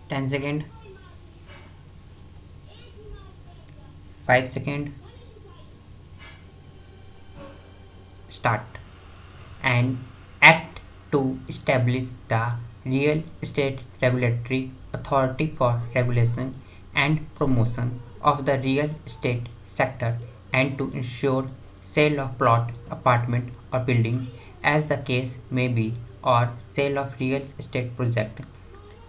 10 second, 5 second, start. And act to establish the real estate regulatory authority for regulation and promotion of the real estate sector and to ensure sale of plot, apartment or building as the case may be or sale of real estate project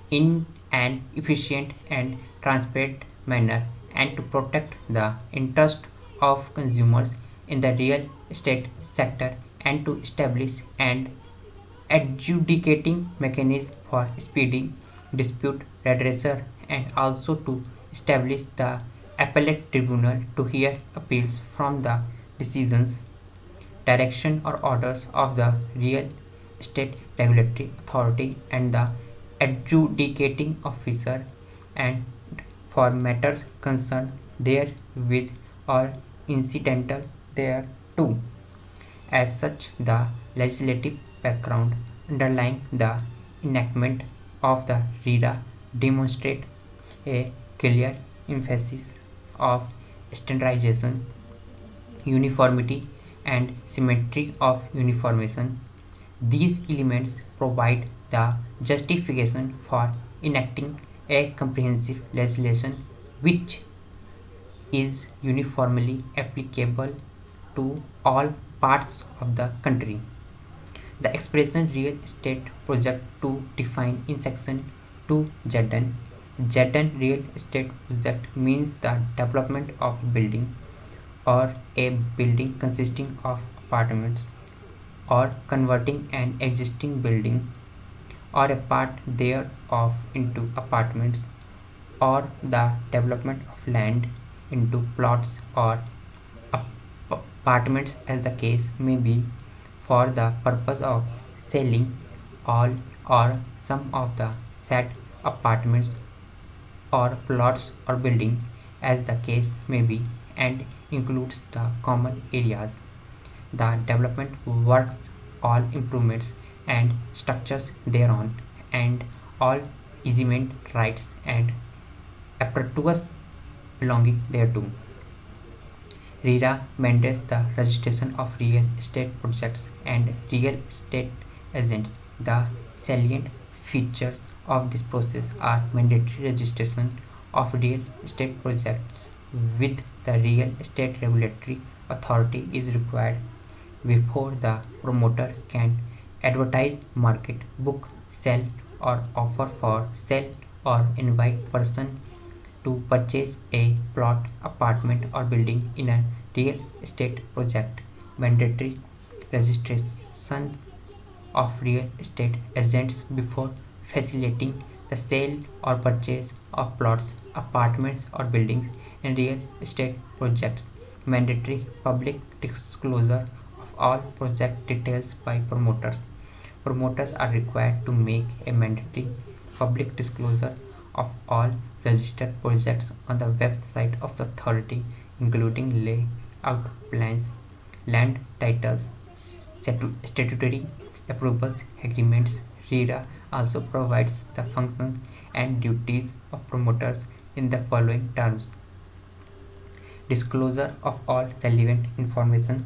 in an efficient and transparent manner and to protect the interest of consumers in the real estate sector and to establish an adjudicating mechanism for speedy dispute redressal and also to establish the appellate tribunal to hear appeals from the decisions, direction or orders of the real estate regulatory authority and the adjudicating officer and for matters concerned therewith or incidental thereto. As such, the legislative background underlying the enactment of the RERA demonstrate a clear emphasis of standardization, uniformity, and symmetry of uniformation. These elements provide the justification for enacting a comprehensive legislation which is uniformly applicable to all parts of the country. The expression real estate project to define in section 2 ZN. ZN real estate project means the development of a building or a building consisting of apartments or converting an existing building or a part thereof into apartments or the development of land into plots or apartments as the case may be for the purpose of selling all or some of the said apartments or plots or building as the case may be and includes the common areas, the development works, all improvements and structures thereon, and all easement rights and apparatus belonging thereto. RERA mandates the registration of real estate projects and real estate agents. The salient features of this process are mandatory registration of real estate projects with the real estate regulatory authority is required before the promoter can advertise, market, book, sell or offer for sale or invite person to purchase a plot, apartment or building in a real estate project. Mandatory registration of real estate agents before facilitating the sale or purchase of plots, apartments or buildings in real estate projects. Mandatory public disclosure of all project details by promoters. Promoters are required to make a mandatory public disclosure of all registered projects on the website of the authority, including layout plans, land titles, statutory approvals agreements. RERA also provides the functions and duties of promoters in the following terms: disclosure of all relevant information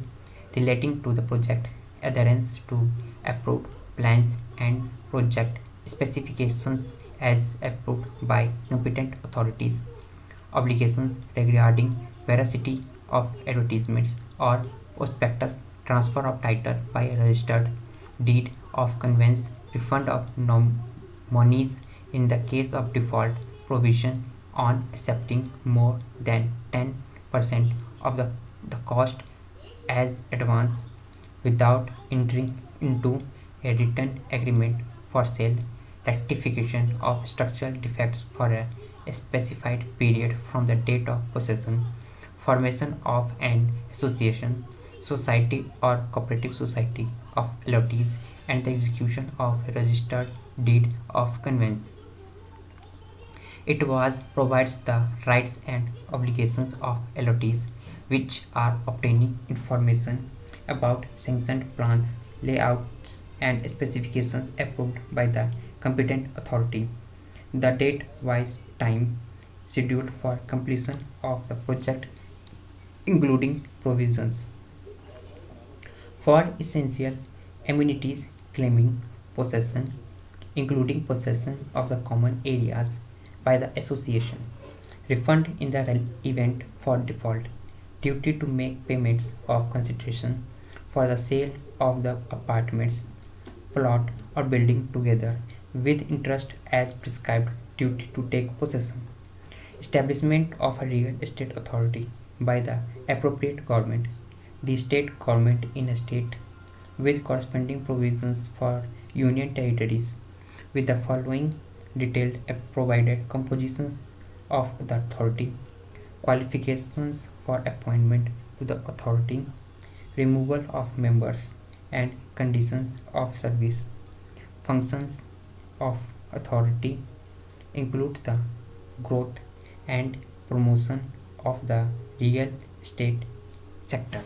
relating to the project, adherence to approved plans and project specifications as approved by competent authorities, obligations regarding veracity of advertisements or prospectus, transfer of title by a registered deed of conveyance, refund of monies in the case of default, provision on accepting more than 10% of the cost as advance without entering into a written agreement for sale, rectification of structural defects for a specified period from the date of possession, formation of an association, society or cooperative society of allottees, and the execution of a registered deed of conveyance. It was provides the rights and obligations of allottees, which are obtaining information about sanctioned plans, layouts, and specifications approved by the competent authority. The date-wise time scheduled for completion of the project, including provisions for essential amenities claiming possession, including possession of the common areas by the association, refund in the event for default, duty to make payments of consideration for the sale of the apartments, plot or building together with interest as prescribed, duty to take possession, establishment of a real estate authority by the appropriate government, the state government in a state with corresponding provisions for union territories, with the following detailed provided compositions of the authority, qualifications for appointment to the authority, removal of members and conditions of service. Functions of authority include the growth and promotion of the real estate sector.